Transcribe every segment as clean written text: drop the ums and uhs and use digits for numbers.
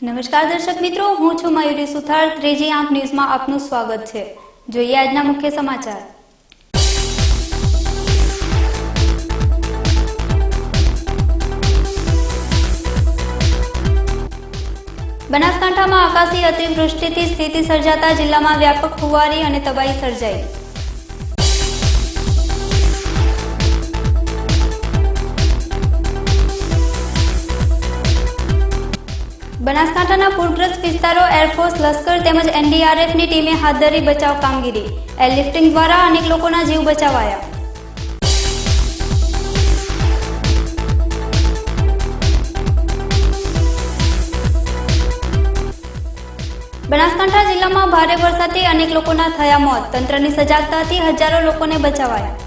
નમસ્કાર દર્શક મિત્રો, હું છું મયુરી સુથાર. ત્રીજી આંખ ન્યૂઝમાં આપનું સ્વાગત છે. જોઈએ આજના મુખ્ય સમાચાર. બનાસકાંઠામાં આકાશી અતિવૃષ્ટિથી સ્થિતિ સર્જાતા જિલ્લામાં વ્યાપક ફુવારી અને તબાહી સર્જાઈ. બનાસકાંઠાના પૂરગ્રસ્ત વિસ્તારો એરફોર્સ, લશ્કર તેમજ એનડીઆરએફની ટીમે હાથ ધરી બચાવ કામગીરી. એરલિફ્ટિંગ દ્વારા અનેક લોકોના જીવ બચાવાયા. બનાસકાંઠા જિલ્લામાં ભારે વરસાદથી અનેક લોકોના થયા મોત. તંત્રની સજાગતાથી હજારો લોકોને બચાવાયા.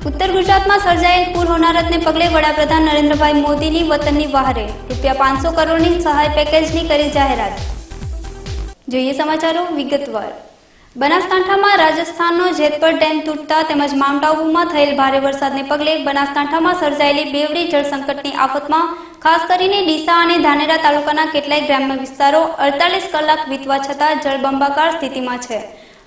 ઉત્તર ગુજરાતમાં સર્જાયેલ પૂર હોનારતને પગલે વડાપ્રધાન નરેન્દ્રભાઈ મોદીની વતનની વહારે ₹500 કરોડની સહાય પેકેજની કરી જાહેરાત. જોઈએ સમાચારો વિગતવાર. બનાસકાંઠામાં રાજસ્થાનનો જેતપર ડેમ તૂટતા તેમજ માઉન્ટ આબુમાં થયેલ ભારે વરસાદને પગલે બનાસકાંઠામાં સર્જાયેલી બેવડી જળસંકટની આફતમાં ખાસ કરીને ડીસા અને ધાનેરા તાલુકાના કેટલાય ગ્રામ્ય વિસ્તારો 48 કલાક વીતવા છતાં જળબંબાકાર સ્થિતિમાં છે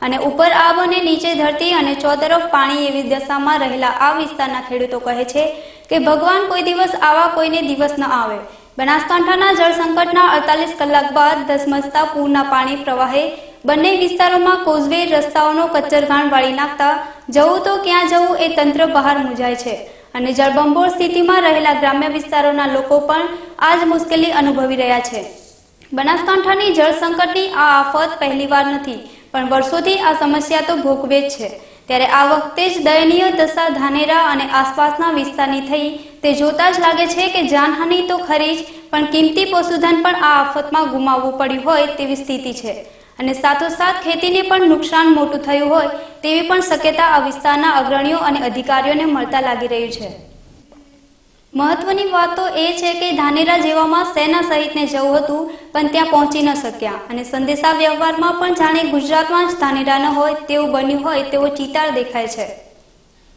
અને ઉપર આબ અને નીચે ધરતી અને ચોતરફ પાણી એવી દશામાં રહેલા આ વિસ્તારના ખેડૂતો કહે છે કે ભગવાન કોઈ દિવસ આવા કોઈને દિવસ ન આવે. બનાસકાંઠાના જળસંકટના 48 કલાક બાદ ધસમસતા પૂરના પાણી પ્રવાહે બંને વિસ્તારોમાં કોઝવે રસ્તાઓનો કચ્ચરઘાણ વાળી નાખતા જવું તો ક્યાં જવું એ તંત્ર બહાર મૂંઝાય છે અને જળબંબોળ સ્થિતિમાં રહેલા ગ્રામ્ય વિસ્તારોના લોકો પણ આ જ મુશ્કેલી અનુભવી રહ્યા છે. બનાસકાંઠાની જળસંકટની આ આફત પહેલીવાર નથી, પણ વર્ષોથી આ સમસ્યા તો ભોગવે જ છે. ત્યારે આ વખતે જ દયનીય દશા ધાનેરા અને આસપાસના વિસ્તારની થઈ તે જોતા જ લાગે છે કે જાનહાનિ તો ખરી જ, પણ કિંમતી પશુધન પણ આ આફતમાં ગુમાવવું પડ્યું હોય તેવી સ્થિતિ છે અને સાથોસાથ ખેતીને પણ નુકસાન મોટું થયું હોય તેવી પણ શક્યતા આ વિસ્તારના અગ્રણીઓ અને અધિકારીઓને મળતા લાગી રહ્યું છે. મહત્વની વાત તો એ છે કે ધાનેરા જેવામાં સેના સહિતને જવું હતું, પણ ત્યાં પહોંચી ન શક્યા અને સંદેશા વ્યવહારમાં પણ જાણે ગુજરાતમાં જ ધાનેરા ન હોય તેવું બન્યું હોય તેવો ચિતાર દેખાય છે.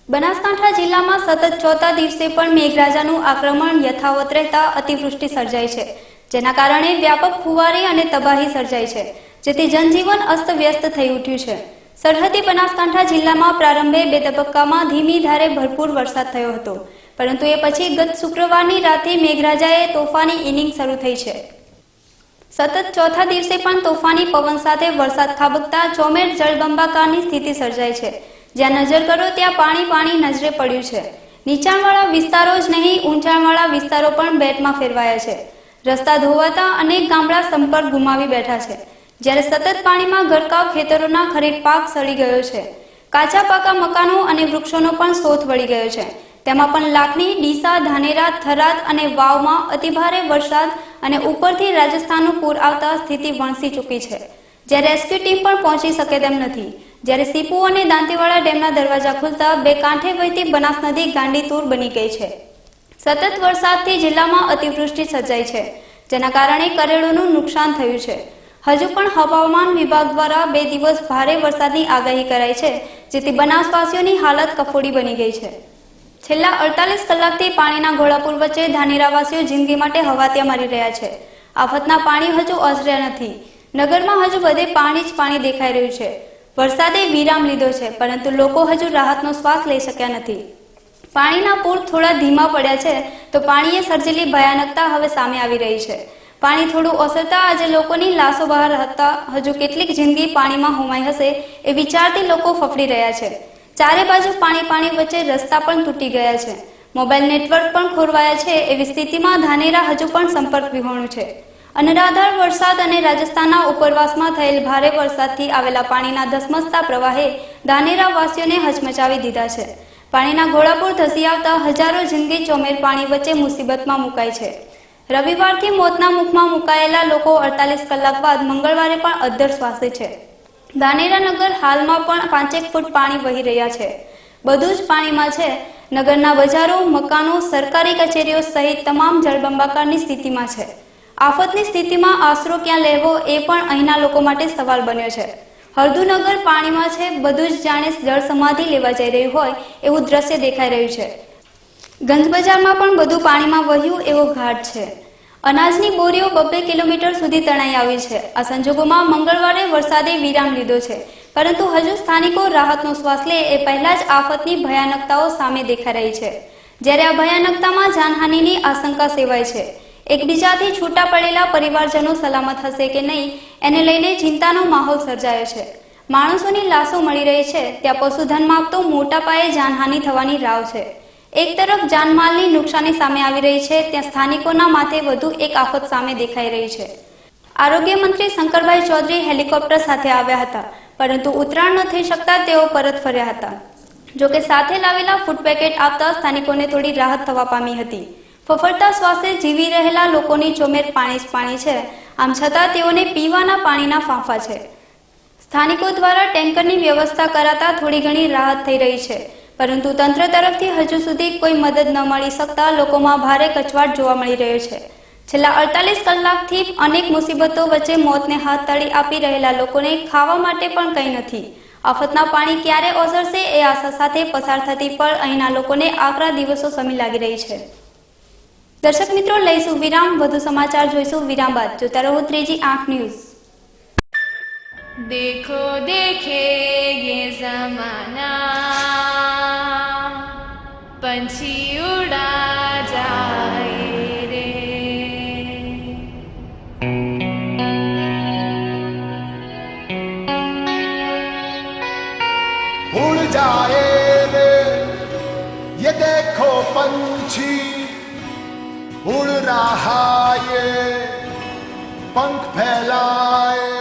બનાસકાંઠા જિલ્લામાં સતત ચોથા દિવસે પણ મેઘરાજાનું આક્રમણ યથાવત રહેતા અતિવૃષ્ટિ સર્જાઈ છે, જેના કારણે વ્યાપક ફુવારી અને તબાહી સર્જાઈ છે, જેથી જનજીવન અસ્તવ્યસ્ત થઈ ઉઠ્યું છે. સરહદી બનાસકાંઠા જિલ્લામાં પ્રારંભે 2 તબક્કામાં ધીમી ધારે ભરપૂર વરસાદ થયો હતો, પરંતુ એ પછી ગત શુક્રવારની રાતે મેઘરાજાએ તોફાની ઇનિંગ શરૂ થઈ છે. સતત ચોથા દિવસે પણ તોફાની પવન સાથે વરસાદ ખાબકતા ચોમેર જળબંબાકારની સ્થિતિ સર્જાઈ છે. જ્યાં નજર કરો ત્યાં પાણી નજરે પડ્યું છે. નીચાણવાળા વિસ્તારો જ નહીં, ઊંચાણવાળા વિસ્તારો પણ બેટમાં ફેરવાયા છે. રસ્તા ધોવાતા અનેક ગામડા સંપર્ક ગુમાવી બેઠા છે, જ્યારે સતત પાણીમાં ગરકાવ ખેતરોના ખરીફ પાક સડી ગયો છે. કાચા પાકા મકાનો અને વૃક્ષોનો પણ શોથ વળી ગયો છે. તેમાં પણ લાખણી, ડીસા, ધાનેરા, થરાદ અને વાવમાં અતિભારે વરસાદ અને ઉપરથી રાજસ્થાનનું પૂર આવતા સ્થિતિ વણસી ચૂકી છે, જ્યારે રેસ્ક્યુ ટીમ પણ પહોંચી શકે તેમ નથી. જ્યારે સીપુ અને દાંતીવાડા ડેમના દરવાજા ખુલતા બે કાંઠે વહેતી બનાસ નદી ગાંડીતૂર બની ગઈ છે. સતત વરસાદથી જિલ્લામાં અતિવૃષ્ટિ સર્જાઈ છે, જેના કારણે કરોડોનું નુકસાન થયું છે. હજુ પણ હવામાન વિભાગ દ્વારા 2 દિવસ ભારે વરસાદની આગાહી કરાઈ છે, જેથી બનાસવાસીઓની હાલત કફોડી બની ગઈ છે. છેલ્લા 48 કલાકથી પાણીના ઘોડાપુર વચ્ચે ધાનેરાવાસીઓ જિંદગી માટે હવાતિયા મારી રહ્યા છે. આફતના પાણી હજુ ઓસર્યા નથી. નગરમાં હજુ બધે પાણી જ પાણી દેખાઈ રહ્યું છે. વરસાદે વિરામ લીધો છે, પરંતુ લોકો હજુ રાહતનો શ્વાસ લઈ શક્યા નથી. પાણીના પૂર થોડા ધીમા પડ્યા છે, તો પાણીએ સર્જેલી ભયાનકતા હવે સામે આવી રહી છે. પાણી થોડું ઓસરતા આજે લોકોની લાશો બહાર હતા. હજુ કેટલીક જિંદગી પાણીમાં હોમાઈ હશે એ વિચારથી લોકો ફફડી રહ્યા છે. ચારે બાજુ પાણી વચ્ચે રસ્તા પણ તૂટી ગયા છે. મોબાઈલ નેટવર્ક પણ ખોરવાયા છે. એવી સ્થિતિમાં ધાનેરા હજુ પણ સંપર્ક વિહોણું છે. અનરાધાર વરસાદ અને રાજસ્થાનના ઉપરવાસમાં થયેલ ભારે વરસાદથી આવેલા પાણીના ધસમસતા પ્રવાહે ધાનેરા વાસીઓને હચમચાવી દીધા છે. પાણીના ઘોડાપુર ધસી આવતા હજારો જિંદગી ચોમેર પાણી વચ્ચે મુસીબતમાં મુકાઈ છે. રવિવારથી મોતના મુખમાં મુકાયેલા લોકો 48 કલાક બાદ મંગળવારે પણ અદ્ધર શ્વાસે છે. ધાનેરાનગર હાલમાં પણ 5 ફૂટ પાણી વહી રહ્યા છે. બધું જ પાણીમાં છે. નગરના બજારો, મકાનો, સરકારી કચેરીઓ સહિત તમામ જળબંબાકારની સ્થિતિમાં છે. આફતની સ્થિતિમાં આશરો ક્યાં લેવો એ પણ અહીંના લોકો માટે સવાલ બન્યો છે. હળદુનગર પાણીમાં છે. બધું જ જાણે જળ સમાધિ લેવા જઈ રહ્યું હોય એવું દ્રશ્ય દેખાઈ રહ્યું છે. ગંજ બજારમાં પણ બધું પાણીમાં વહ્યું એવો ઘાટ છે. અનાજની બોરીઓ 2 કિલોમીટર સુધી તણાઈ આવી છે. આ સંજોગોમાં મંગળવારે વરસાદે વિરામ લીધો છે, પરંતુ હજુ સ્થાનિકો રાહતનો શ્વાસ લે એ પહેલા જ આફતની ભયાનકતાઓ સામે દેખાઈ રહી છે. જ્યારે આ ભયાનકતામાં જાનહાનિની આશંકા સેવાય છે. એકબીજાથી છૂટા પડેલા પરિવારજનો સલામત હશે કે નહીં એને લઈને ચિંતાનો માહોલ સર્જાયો છે. માણસોની લાશો મળી રહી છે, ત્યાં પશુધનમાં તો મોટા પાયે જાનહાનિ થવાની રાવ છે. એક તરફ જાનમાલની નુકસાની સામે આવી રહી છે, ત્યાં સ્થાનિકોના માથે વધુ એક આફત સામે દેખાઈ રહી છે. આરોગ્ય મંત્રી શંકરભાઈ ચૌધરી હેલિકોપ્ટર સાથે આવ્યા હતા, પરંતુ ઉતરાણ ન થઈ શકતા તેઓ પરત ફર્યા હતા. જોકે સાથે લાવેલા ફૂડ પેકેટ આપતા સ્થાનિકોને થોડી રાહત થવા પામી હતી. ફફડતા શ્વાસે જીવી રહેલા લોકોની ચોમેર પાણી જ પાણી છે. આમ છતાં તેઓને પીવાના પાણીના ફાંફા છે. સ્થાનિકો દ્વારા ટેન્કરની વ્યવસ્થા કરાતા થોડી ઘણી રાહત થઈ રહી છે, પરંતુ તંત્ર તરફથી હજુ સુધી કોઈ મદદ ન મળી શકતા લોકોમાં ભારે કચવાટ જોવા મળી રહ્યો છે. છેલ્લા 48 કલાકથી અનેક મુસીબતો વચ્ચે મોતને હાથ તાળી આપી રહેલા લોકોને ખાવા માટે પણ કંઈ નથી. આફતના પાણી ક્યારે ઓસરશે એ આશા સાથે પસાર થતી પણ અહીંના લોકોને આકરા દિવસો સમી લાગી રહી છે. દર્શક મિત્રો, લઈશું વિરામ. વધુ સમાચાર જોઈશું વિરામ બાદ. જોતા રહો ત્રીજી આંખ ન્યૂઝ. देखो देखेंगे ज़माना, पंछी उड़ा जाए रे. उड़ जाए रे ये देखो पंछी, उड़ रहा ये पंख फैलाए.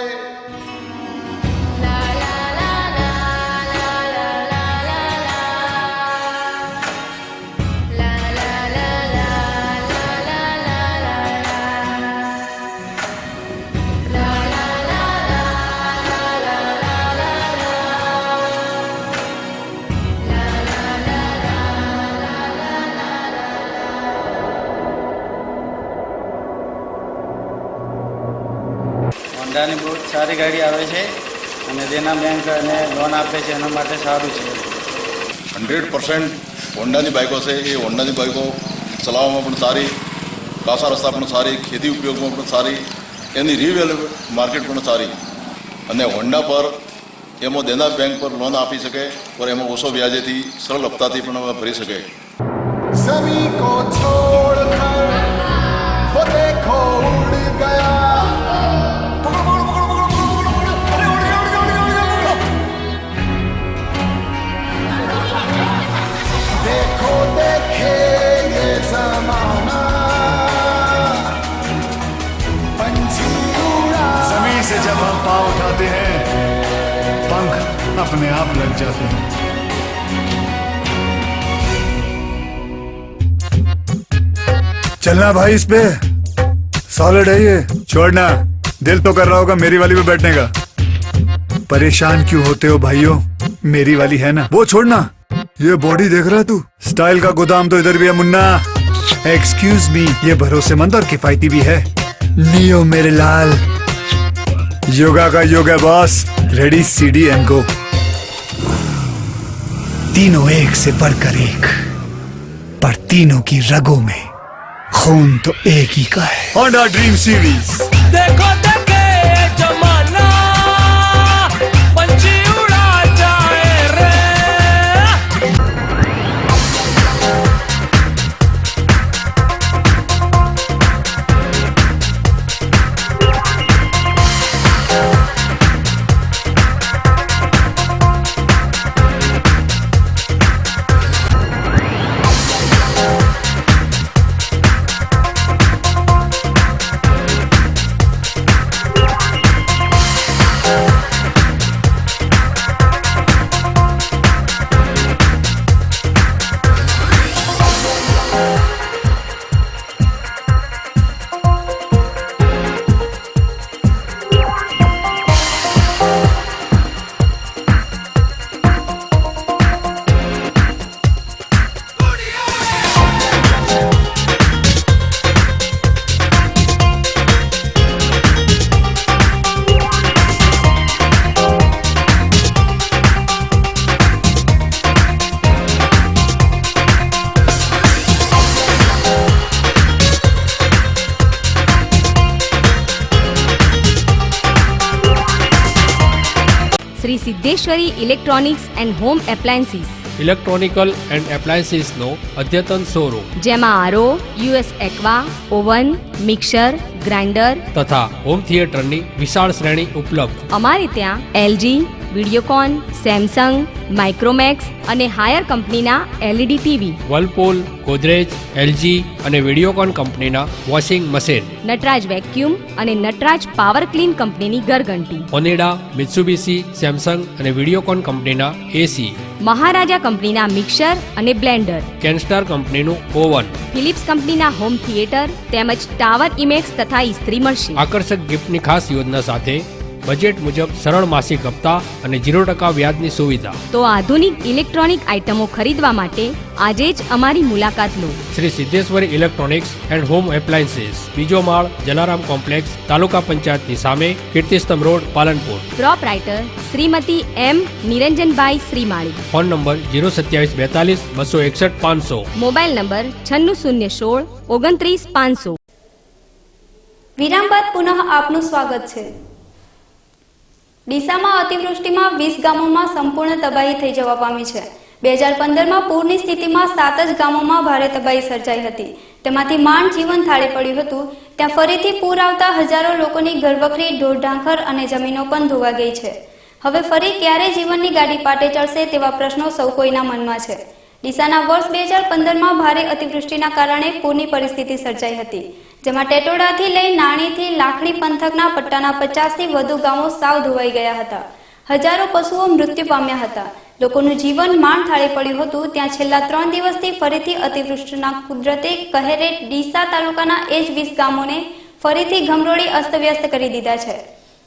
હોન્ડાની બહુ સારી ગાડી આવે છે અને દેના બેંક અને લોન આપે છે, એના માટે સારું છે. 100% હોન્ડાની બાઇકો છે. એ હોન્ડાની બાઇકો ચલાવવામાં પણ સારી, કાસા રસ્તા પણ સારી, ખેતી ઉપયોગમાં પણ સારી, એની રિવેલ માર્કેટ પણ સારી. અને હોન્ડા પર એમાં દેના બેંક પર લોન આપી શકે, પર એમાં ઓછો વ્યાજેથી સરળ હપ્તાથી પણ ભરી શકે. ज़मीं को छोड़ कर वो देखो उड़ गया. देखो देखे ये ज़माना, पंछी उड़ा. जमीन से जब हम पाँव उठाते हैं, पंख अपने आप लग जाते हैं. चलना भाई इस पे, सॉलिड है ये, छोड़ना. दिल तो कर रहा होगा मेरी वाली पे बैठने का. परेशान क्यों होते हो भाइयों, मेरी वाली है ना, वो छोड़ना. ये बॉडी देख रहा है तू, स्टाइल का गोदाम तो इधर भी है मुन्ना. एक्सक्यूज मी, ये भरोसेमंद और किफायती भी है. लियो मेरे लाल, योगा का योग है boss. Ready CD and go. तीनों एक से बढ़कर एक, पर तीनों की रगों में खून तो एक ही का है. Honda dream series. देखो देखे जमाना, पंछी उड़ा जाए रे. Shri Siddheshwari electronics and home appliances, electronical and એપ્લાયન્સીસનો અદ્યતન શોરૂમ જેમાં R O, US aqua, oven, mixer, grinder તથા હોમ થિયેટરની વિશાળ શ્રેણી ઉપલબ્ધ. અમારે ત્યાં એલજી, વિડીયોકોન, સેમસંગ, માઇક્રોમેક્સ અને હાયર કંપનીના એલઈડી ટીવી, વર્લપૂલ, ગોદરેજ, એલજી અને વિડીયોકોન કંપનીના વોશિંગ મશીન, નટરાજ વેક્યુમ અને નટરાજ પાવર ક્લીન કંપનીની ઘરઘંટી, ઓનેડા, મિત્સુબિશી, સેમસંગ અને વિડીયોકોન કંપનીના એસી, મહારાજા કંપનીના મિક્સર અને બ્લેન્ડર, કેનસ્ટાર કંપનીનું ઓવન, ફિલિપ્સ કંપનીના હોમ થિયેટર તેમજ ટાવર ઇમેક્સ તથા ઇસ્ત્રી મળશે. આકર્ષક ગિફ્ટની ખાસ યોજના સાથે બજેટ મુજબ સરળ માસિક હપ્તા અને 0% વ્યાજની સુવિધા. તો આધુનિક ઇલેક્ટ્રોનિક આઇટમો ખરીદવા માટે આજે જ અમારી મુલાકાત લો. Shri Siddheshwari electronics and home appliances, બીજો માળ, જલારામ કોમ્પ્લેક્સ, તાલુકા પંચાયતની સામે, Kirtistambh road, Palanpur. Proprietor Shrimati M Niranjanbhai Shrimali. Phone number 02742 261 500. Mobile number 9616 29 500. વિરામ બાદ પુનઃ આપનું સ્વાગત છે. ડીસામાં અતિવૃષ્ટિમાં 20 ગામોમાં સંપૂર્ણ તબાહી થઈ જવા પામી છે. 2015માં પૂરની સ્થિતિમાં 7 જ ગામોમાં ભારે તબાહી સર્જાઈ હતી. તેમાંથી માંડ જીવન થાળે પડ્યું હતું. ત્યાં ફરીથી પૂર આવતા હજારો લોકોની ઘરવખરી, ઢોરઢાંખર અને જમીનો પણ ધોવાઈ ગઈ છે. હવે ફરી ક્યારે જીવનની ગાડી પાટે ચડશે તેવા પ્રશ્નો સૌ કોઈના મનમાં છે. ડીસાના વર્ષ 2015માં ભારે અતિવૃષ્ટિના કારણે પૂરની પરિસ્થિતિ સર્જાઈ હતી, જેમાં ટેટોડાથી લઈ નાણીથી લાખણી પંથકના પટ્ટાના 50થી વધુ ગામો સાવ ધોવાઈ ગયા હતા. હજારો પશુઓ મૃત્યુ પામ્યા હતા. લોકોનું જીવન માંડ થાળે પડ્યું હતું. ત્યાં છેલ્લા 3 દિવસથી ફરીથી અતિવૃષ્ટિના કુદરતે કહેરે ડીસા તાલુકાના એ જ 20 ગામોને ફરીથી ઘમરોળી અસ્તવ્યસ્ત કરી દીધા છે.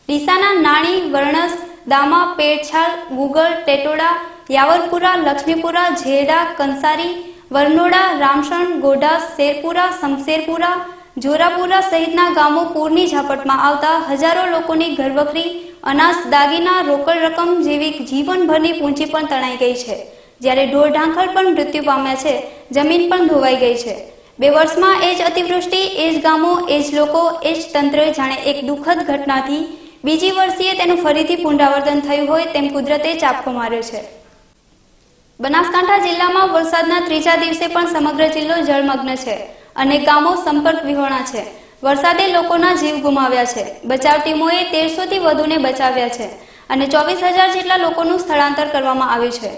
ડીસાના નાણી, વરણસ, દામા, પેડછાલ, ગુગળ, ટેટોડા, યાવરપુરા, લક્ષ્મીપુરા, ઝેડા, કંસારી, વરનોડા, રામસણ, ગોઢા, શેરપુરા, શમશેરપુરા, જોરાપુરા સહિતના ગામો પૂરની ઝાપટમાં આવતા હજારો લોકોની ઘરવખરી, અનાજ, દાગીના, રોકડ રકમ જેવી જીવનભરની પૂંજી પણ તણાઈ ગઈ છે. જ્યારે ઢોરઢાંખર પણ મૃત્યુ પામ્યા છે. જમીન પણ ધોવાઈ ગઈ છે. 2 વર્ષમાં એ જ અતિવૃષ્ટિ, એ જ ગામો, એ જ લોકો, એ જ તંત્ર જાણે એક દુઃખદ ઘટનાથી બીજી વર્ષીએ તેનું ફરીથી પુનરાવર્તન થયું હોય તેમ કુદરતે ચાપકો માર્યો છે. બનાસકાંઠા જિલ્લામાં વરસાદના 3જા દિવસે પણ સમગ્ર જિલ્લો જળમગ્ન છે. અનેક ગામો સંપર્ક વિહોણા છે. વરસાદે લોકોના જીવ ગુમાવ્યા છે. બચાવ ટીમોએ 1300થી વધુને બચાવ્યા છે અને 24,000 જેટલા લોકોનું સ્થળાંતર કરવામાં આવ્યું છે.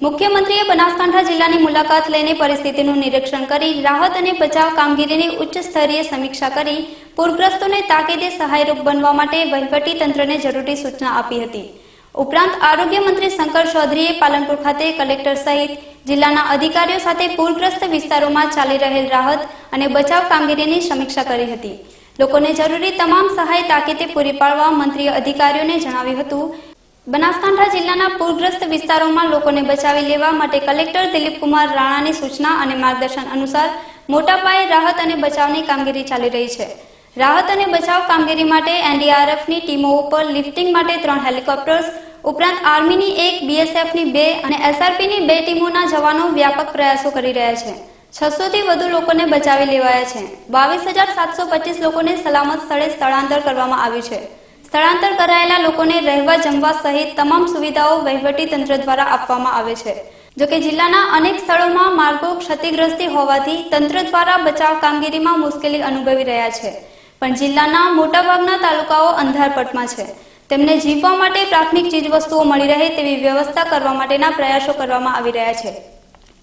મુખ્યમંત્રીએ બનાસકાંઠા જિલ્લાની મુલાકાત લઈને પરિસ્થિતિનું નિરીક્ષણ કરી રાહત અને બચાવ કામગીરીની ઉચ્ચ સ્તરીય સમીક્ષા કરી પૂરગ્રસ્તોને તાકીદે સહાયરૂપ બનવા માટે વહીવટી તંત્રને જરૂરી સૂચના આપી હતી. ઉપરાંત આરોગ્ય મંત્રી શંકર ચૌધરીએ પાલનપુર ખાતે કલેક્ટર સહિત જિલ્લાના અધિકારીઓ સાથે પૂરગ્રસ્ત વિસ્તારોમાં ચાલી રહેલ રાહત અને બચાવ કામગીરીની સમીક્ષા કરી હતી. લોકોને જરૂરી તમામ સહાય તાકીદે પૂરી પાડવા મંત્રીએ અધિકારીઓને જણાવ્યું હતું. બનાસકાંઠા જિલ્લાના પૂરગ્રસ્ત વિસ્તારોમાં લોકોને બચાવી લેવા માટે કલેક્ટર દિલીપકુમાર રાણાની સૂચના અને માર્ગદર્શન અનુસાર મોટા પાયે રાહત અને બચાવની કામગીરી ચાલી રહી છે. રાહત અને બચાવ કામગીરી માટે એનડીઆરએફની ટીમો ઉપર લિફ્ટિંગ માટે 3 હેલિકોપ્ટર્સ ઉપરાંત આર્મીની 1, બીએસએફની 2 અને એસઆરપીની 2 ટીમોના જવાનો વ્યાપક પ્રયાસો કરી રહ્યા છે. 600થી વધુ લોકોને બચાવી લેવાયા છે. 22,725 લોકોને સલામત સ્થળે સ્થળાંતર કરવામાં આવ્યું છે. સ્થળાંતર કરાયેલા લોકોને રહેવા, જમવા સહિત તમામ સુવિધાઓ વહીવટી તંત્ર દ્વારા આપવામાં આવે છે. જોકે જિલ્લાના અનેક સ્થળોમાં માર્ગો ક્ષતિગ્રસ્ત હોવાથી તંત્ર દ્વારા બચાવ કામગીરીમાં મુશ્કેલી અનુભવી રહ્યા છે. પણ જિલ્લાના મોટાભાગના તાલુકાઓ અંધારપટમાં છે. તેમને જીવવા માટે પ્રાથમિક ચીજવસ્તુઓ મળી રહે તેવી વ્યવસ્થા કરવા માટેના પ્રયાસો કરવામાં આવી રહ્યા છે.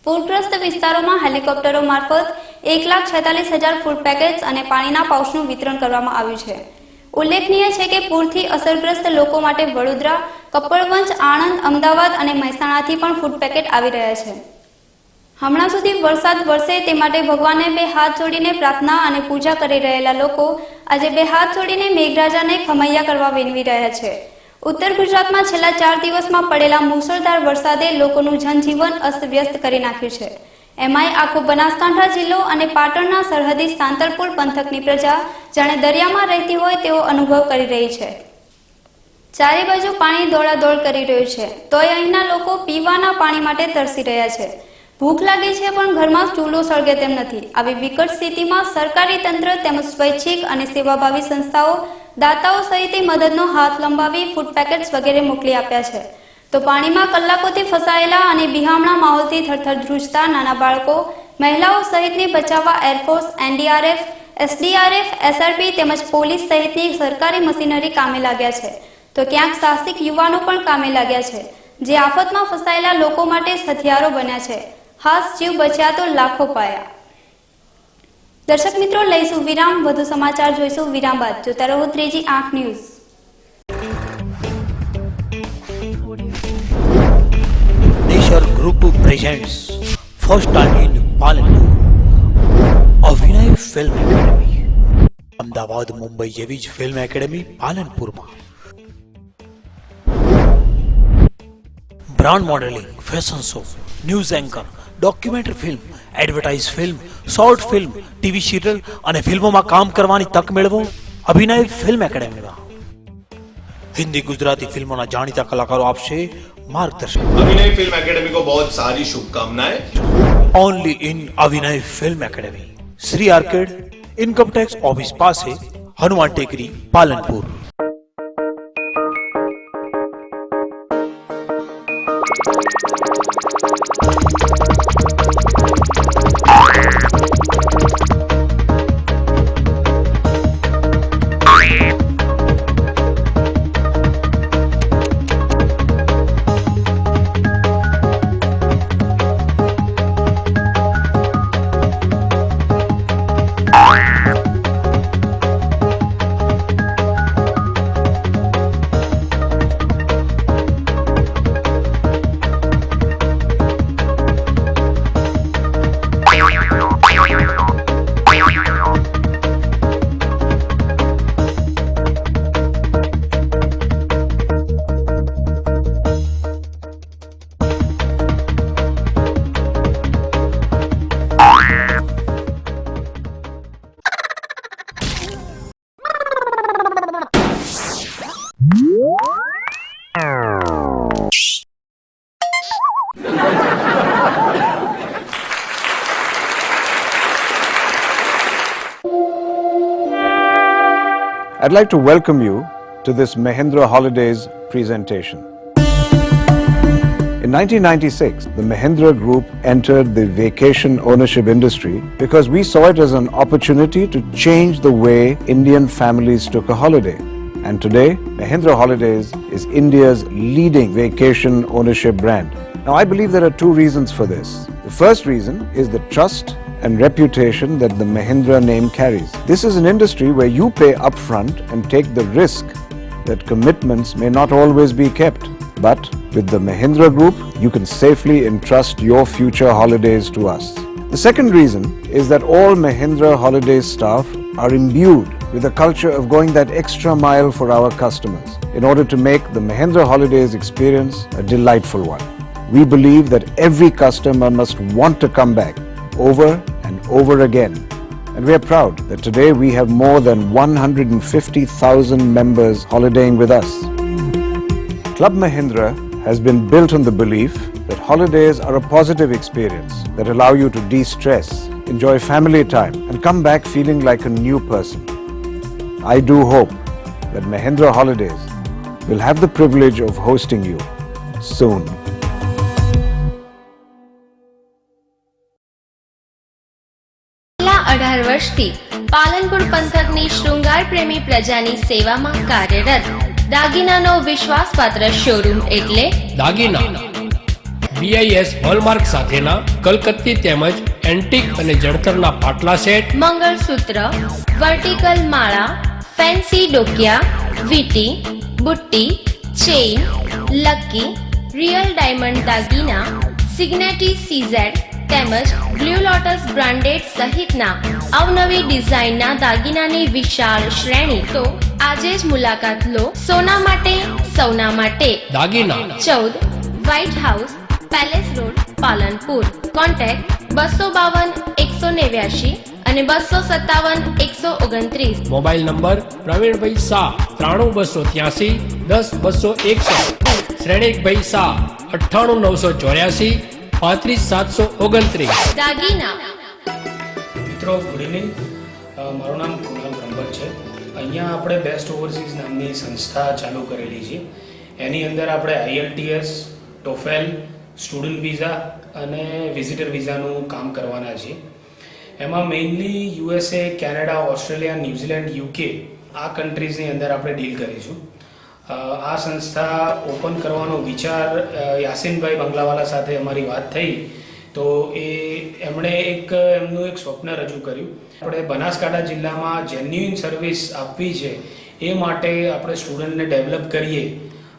પૂરગ્રસ્ત વિસ્તારોમાં હેલિકોપ્ટરો મારફત 1,46,000 ફૂડ પેકેટ્સ અને પાણીના પાઉચનું વિતરણ કરવામાં આવ્યું છે. ઉલ્લેખનીય છે કે પૂરથી અસરગ્રસ્ત લોકો માટે વડોદરા, કપડવંજ, આણંદ, અમદાવાદ અને મહેસાણાથી પણ ફૂડ પેકેટ આવી રહ્યા છે. હમણાં સુધી વરસાદ વરસે તે માટે ભગવાનને 2 હાથ જોડીને પ્રાર્થના અને પૂજા કરી રહેલા લોકો આજે 2 હાથ જોડીને મેઘરાજાને ખમૈયા કરવા વિનવી રહ્યા છે. ઉત્તર ગુજરાતમાં છેલ્લા 4 દિવસમાં પડેલા મુશળધાર વરસાદે લોકોનું જનજીવન અસ્તવ્યસ્ત કરી નાખ્યું છે. એમાંય આખો બનાસકાંઠા જિલ્લો અને પાટણના સરહદી સાંતલપુર પંથકની પ્રજા જાણે દરિયામાં રહેતી હોય તેવો અનુભવ કરી રહી છે. ચારે બાજુ પાણી દોડાદોડ કરી રહ્યું છે, તોય અહીંના લોકો પીવાના પાણી માટે તરસી રહ્યા છે. ભૂખ લાગી છે પણ ઘરમાં ચૂલો સળગે તેમ નથી. આવી વિકટ સ્થિતિમાં સરકારી તંત્ર તેમજ સ્વૈચ્છિક અને સેવાભાવી સંસ્થાઓ દાતાઓ સહિતની મદદનો હાથ લંબાવી ફૂડ પેકેટ્સ વગેરે મોકલી આપ્યા છે. તો પાણીમાં કલાકોથી ફસાયેલા અને બિહામણા માહોલથી થરથર ધ્રુજતા નાના બાળકો, મહિલાઓ સહિતને બચાવવા એરફોર્સ, NDRF, SDRF, SRP તેમજ પોલીસ સહિતની સરકારી મશીનરી કામે લાગ્યા છે. તો ક્યાંક સાહસિક યુવાનો પણ કામે લાગ્યા છે, જે આફતમાં ફસાયેલા લોકો માટે હથિયારો બન્યા છે. હાસ જીવ બચ્યા તો લાખો પાયા. દર્શક મિત્રો, લઈશું વિરામ. વધુ સમાચાર જોઈશું વિરામ બાદ. જોતા રહો ત્રીજી આંખ news. Nature Group presents first time in Palanpur Abhinay film academy. Ahmedabad, Mumbai જેવી જ ફિલ્મ એકેડમી પાલનપુરમાં. Brand modeling, fashion show, news anchor, documentary film, advertise film, short film, TV serial અને ફિલ્મોમાં કામ કરવાની તક મેળવો અભિનય ફિલ્મ એકેડમીમાં. हिंदी गुजराती फिल्मों ना जानीता कलाकारों आपसे मार्गदर्शन. अभिनय फिल्म एकेडमी को बहुत सारी शुभकामनाएं. Only in Abhinay film academy, Shri arcade, income tax office पास है, हनुमान टेकरी, Palanpur. I'd like to welcome you to this Mahindra Holidays presentation. In 1996, the Mahindra Group entered the vacation ownership industry because we saw it as an opportunity to change the way Indian families took a holiday. And today, Mahindra Holidays is India's leading vacation ownership brand. Now, I believe there are two reasons for this. The first reason is the trust and reputation that the Mahindra name carries. This is an industry where you pay upfront and take the risk that commitments may not always be kept. But with the Mahindra Group, you can safely entrust your future holidays to us. The second reason is that all Mahindra Holidays staff are imbued with a culture of going that extra mile for our customers in order to make the Mahindra Holidays experience a delightful one. We believe that every customer must want to come back over and over again. And we are proud that today we have more than 150,000 members holidaying with us. Club Mahindra has been built on the belief that holidays are a positive experience that allow you to de-stress, enjoy family time and come back feeling like a new person. I do hope that Mahindra Holidays will have the privilege of hosting you soon. છેલ્લા 18 વર્ષથી પાલનપુર પંથકની શૃંગાર પ્રેમી પ્રજાની સેવામાં કાર્યરત દાગીનાનો વિશ્વાસપાત્ર showroom એટલે દાગીના. BIS hallmark સાથેના કલકત્તી તેમજ એન્ટિક અને જળતરના પાટલા સેટ, મંગળસૂત્ર, વર્ટિકલ માળા, ફેન્સી ડોકિયા, વીટી, બુટ્ટી, ચેઇન, લકી, રિયલ ડાયમંડ દાગીના, સિગ્નેટી CZ તેમજ બ્લુ લોટસ બ્રાન્ડેડ સહિતના અવનવી ડિઝાઇનના દાગીનાની વિશાળ શ્રેણી. તો આજે જ મુલાકાત લો. સોના માટે સૌના માટે દાગીના. 14 white house, palace road, Palanpur. Contact 252 189 અને 257 129. Mobile number Pravinbhai Shah 93283 10261, Shrenikbhai Shah 98984 35729. દાગીના. મિત્રો, ગુડ ઇવનિંગ. મારું નામ કુણાલ બ્રહ્મભટ્ટ છે. અહીંયા આપણે બેસ્ટ ઓવરસીઝ નામની સંસ્થા ચાલુ કરેલી છે. એની અંદર આપણે IELTS, ટોફેલ, સ્ટુડન્ટ વિઝા અને વિઝિટર વિઝાનું કામ કરવાના છીએ. એમાં mainly USA, Canada, Australia, New Zealand, UK આ કન્ટ્રીઝની અંદર આપણે ડીલ કરીશું. આ સંસ્થા ઓપન કરવાનો વિચાર યાસીનભાઈ બંગલાવાલા સાથે અમારી વાત થઈ તો એમણે એમનું એક સ્વપ્ન રજૂ કર્યું. આપણે બનાસકાંઠા જિલ્લામાં જેન્યુઇન સર્વિસ આપવી છે એ માટે આપણે સ્ટુડન્ટને ડેવલપ કરીએ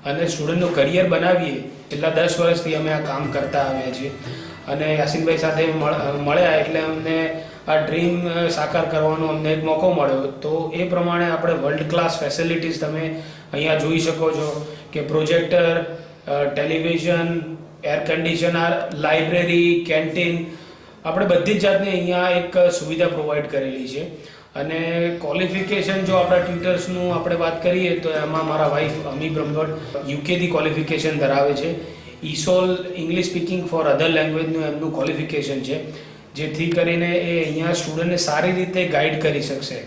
અને સ્ટુડન્ટનું કરિયર બનાવીએ. છેલ્લા 10 વર્ષથી અમે આ કામ કરતા આવ્યા છીએ અને યાસીનભાઈ સાથે મળ્યા એટલે અમને આ ડ્રીમ સાકાર કરવાનો અમને એક મોકો મળ્યો. તો એ પ્રમાણે આપણે વર્લ્ડ ક્લાસ ફેસિલિટીઝ તમે અહીંયા જોઈ શકો છો કે projector, television, air conditioner, library, canteen આપણે બધી જ જાતની અહીંયા એક સુવિધા પ્રોવાઈડ કરેલી છે. અને ક્વોલિફિકેશન જો આપણા ટ્યુટર્સનું આપણે વાત કરીએ તો એમાં મારા વાઈફ અમી બ્રહ્મભટ્ટ યુકેથી ક્વોલિફિકેશન ધરાવે છે. ESOL ઇંગ્લિશ સ્પીકિંગ ફોર અધર લેંગ્વેજનું એમનું ક્વોલિફિકેશન છે, જેથી કરીને એ અહીંયા સ્ટુડન્ટને સારી રીતે ગાઈડ કરી શકશે.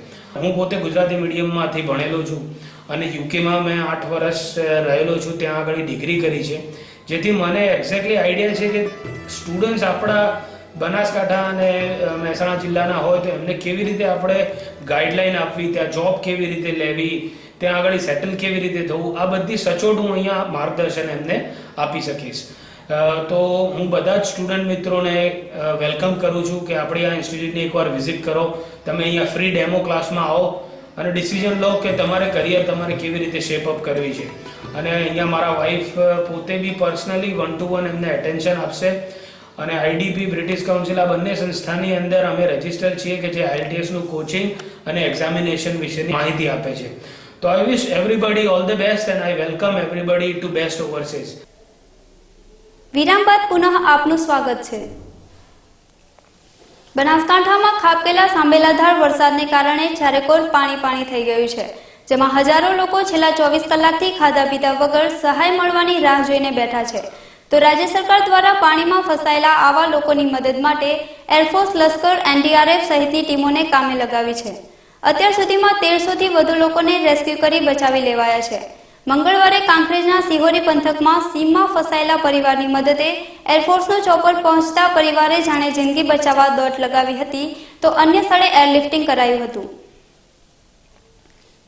હું પોતે ગુજરાતી મીડિયમમાંથી ભણેલો છું અને યુકેમાં મેં 8 વર્ષ રહેલો છું, ત્યાં આગળ ડિગ્રી કરી છે. જેથી મને એક્ઝેક્ટલી આઈડિયા છે કે સ્ટુડન્ટ્સ આપણા બનાસકાંઠા અને મહેસાણા જિલ્લાના હોય તો એમને કેવી રીતે આપણે ગાઈડલાઈન આપવી, ત્યાં જોબ કેવી રીતે લેવી, ત્યાં આગળ સેટલ કેવી રીતે થવું, આ બધી સચોટ હું અહીંયા માર્ગદર્શન એમને આપી શકીશ. તો હું બધા જ સ્ટુડન્ટ મિત્રોને વેલકમ કરું છું કે આપણી આ ઇન્સ્ટિટ્યૂટની એકવાર વિઝિટ કરો. તમે અહીંયા ફ્રી ડેમો ક્લાસમાં આવો અને ડિસિઝન લો કે તમારે કરિયર તમારે કેવી રીતે શેપઅપ કરવી છે. અને અહીંયા મારા વાઈફ પોતે બી પર્સનલી 1-to-1 એમને એટેન્શન આપશે. અને IDP બ્રિટિશ કાઉન્સિલ આ બંને સંસ્થાની અંદર અમે રજિસ્ટર છીએ કે જે IELTSનું કોચિંગ અને એક્ઝામિનેશન વિશેની માહિતી આપે છે. તો I wish everybody all the best and I welcome everybody to best overseas. વિરામ બાદ પુનઃ આપનું સ્વાગત છે. બનાસકાંઠામાં ખાબકેલા સાંબેલાધાર વરસાદને કારણે ચારેકોર પાણી થઈ ગયું છે, જેમાં હજારો લોકો છેલ્લા 24 કલાકથી ખાધા પીધા વગર સહાય મળવાની રાહ જોઈને બેઠા છે. તો રાજ્ય સરકાર દ્વારા પાણીમાં ફસાયેલા આવા લોકોની મદદ માટે એરફોર્સ, લશ્કર, NDRF સહિતની ટીમોને કામે લગાવી છે. અત્યાર સુધીમાં 1300થી વધુ લોકોને રેસ્ક્યુ કરી બચાવી લેવાયા છે. મંગળવારે કાંકરેજના સિહોરી પંથકમાં સીમમાં ફસાયેલા પરિવારની મદદે એરફોર્સનું ચોપર પહોંચતા પરિવારે જાણે જિંદગી બચાવવા દોટ લગાવી હતી તો અન્ય સ્થળે એરલિફ્ટિંગ કરાયું હતું.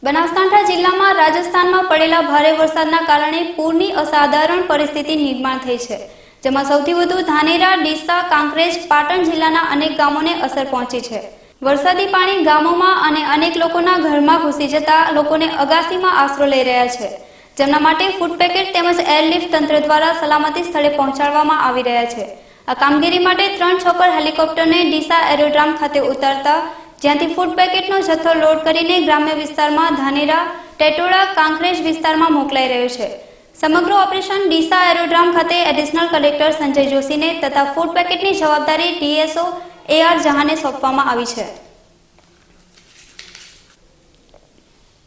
બનાસકાંઠા જિલ્લામાં રાજસ્થાનમાં પડેલા ભારે વરસાદના કારણે પૂરની અસાધારણ પરિસ્થિતિ નિર્માણ થઈ છે, જેમાં સૌથી વધુ ધાનેરા, ડીસા, કાંકરેજ, પાટણ જિલ્લાના અનેક ગામોને અસર પહોંચી છે. વરસાદી પાણી ગામોમાં અને અનેક લોકોના ઘરમાં ઘૂસી જતા લોકોને અગાસીમાં આશરો લઈ રહ્યા છે, જેમના માટે ફૂડ પેકેટ તેમજ એરલિફ્ટ તંત્ર દ્વારા સલામતી સ્થળે પહોંચાડવામાં આવી રહ્યા છે. આ કામગીરી માટે 3 ચોપર હેલિકોપ્ટરને ડીસા એરોડ્રામ ખાતે ઉતારતા જ્યાંથી ફૂડ પેકેટનો જથ્થો લોડ કરીને ગ્રામ્ય વિસ્તારમાં ધાનેરા, ટેટોડા, કાંકરેજ વિસ્તારમાં મોકલાઈ રહ્યો છે. સમગ્ર ઓપરેશન ડીસા એરોડ્રામ ખાતે એડિશનલ કલેક્ટર સંજય જોશીને તથા ફૂડ પેકેટની જવાબદારી DSO AR જહાને સોંપવામાં આવી છે.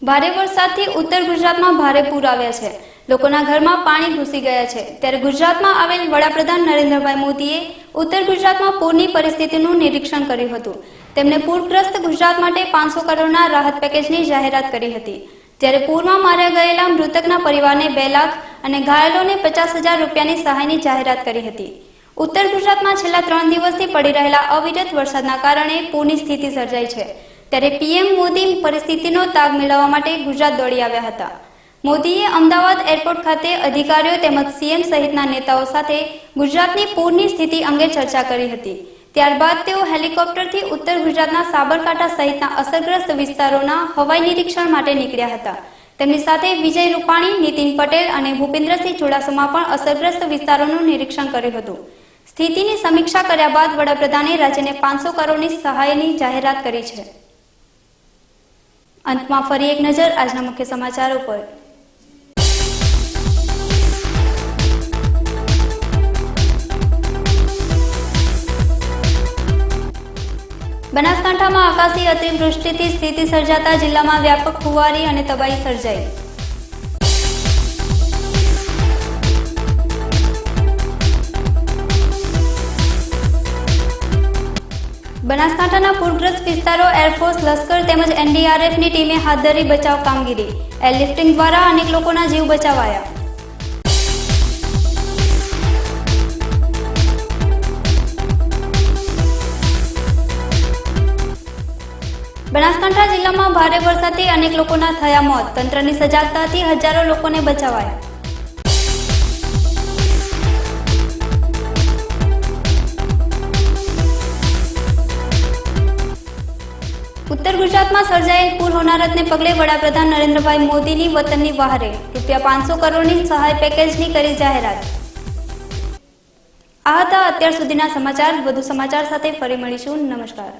ભારે વરસાદથી ઉત્તર ગુજરાતમાં ભારે પૂર આવ્યા છે. લોકોના ઘરમાં પાણી ઘૂસી ગયા છે. ત્યારે ગુજરાતમાં આવેલ વડાપ્રધાન નરેન્દ્રભાઈ મોદીએ ઉત્તર ગુજરાતમાં પૂરની પરિસ્થિતિનું નિરીક્ષણ કર્યું હતું. તેમણે પૂરગ્રસ્ત ગુજરાત માટે 500 કરોડના રાહત પેકેજની જાહેરાત કરી હતી. જ્યારે પૂરમાં માર્યા ગયેલા મૃતકના પરિવારને 2 લાખ અને ઘાયલોને 50,000 રૂપિયાની સહાયની જાહેરાત કરી હતી. ઉત્તર ગુજરાતમાં છેલ્લા 3 દિવસથી પડી રહેલા અવિરત વરસાદના કારણે પૂરની સ્થિતિ સર્જાઈ છે. ત્યારે PM મોદી પરિસ્થિતિનો તાગ મેળવવા માટે ગુજરાત દોડી આવ્યા હતા. મોદીએ અમદાવાદ એરપોર્ટ ખાતે અધિકારીઓ તેમજ CM સહિતના નેતાઓ સાથે ગુજરાતની પૂરની સ્થિતિ અંગે ચર્ચા કરી હતી. ત્યારબાદ તેઓ હેલિકોપ્ટરથી ઉત્તર ગુજરાતના સાબરકાંઠા સહિતના અસરગ્રસ્ત વિસ્તારોના હવાઈ નિરીક્ષણ માટે નીકળ્યા હતા. તેમની સાથે વિજય રૂપાણી, નીતિન પટેલ અને ભૂપેન્દ્રસિંહ ચુડાસમા પણ અસરગ્રસ્ત વિસ્તારોનું નિરીક્ષણ કર્યું હતું. સ્થિતિની સમીક્ષા કર્યા બાદ વડાપ્રધાને રાજ્યને 500 કરોડની સહાયની જાહેરાત કરી છે. અંતમાં ફરી એક નજર આજના મુખ્ય સમાચારો પર. બનાસકાંઠામાં આકાશી અતિવૃષ્ટિથી સ્થિતિ સર્જાતા જિલ્લામાં વ્યાપક ફુવારી અને તબાહી સર્જાઈ. બનાસકાંઠાના પૂરગ્રસ્ત વિસ્તારો એરફોર્સ, લશ્કર તેમજ એનડીઆરએફની ટીમે હાથ ધરી બચાવ કામગીરી. એરલિફ્ટિંગ દ્વારા અનેક લોકોના જીવ બચાવાયા. બનાસકાંઠા જિલ્લામાં ભારે વરસાદથી અનેક લોકોના થયા મોત. તંત્રની સજાગતાથી હજારો લોકોને બચાવાયા. ઉત્તર ગુજરાતમાં સર્જાયેલ પૂર હોનારતને પગલે વડાપ્રધાન નરેન્દ્રભાઈ મોદીની વતનની વહારે ₹500 કરોડની સહાય પેકેજની કરી જાહેરાત. આ હતા અત્યાર સુધીના સમાચાર. વધુ સમાચાર સાથે ફરી મળીશું. નમસ્કાર.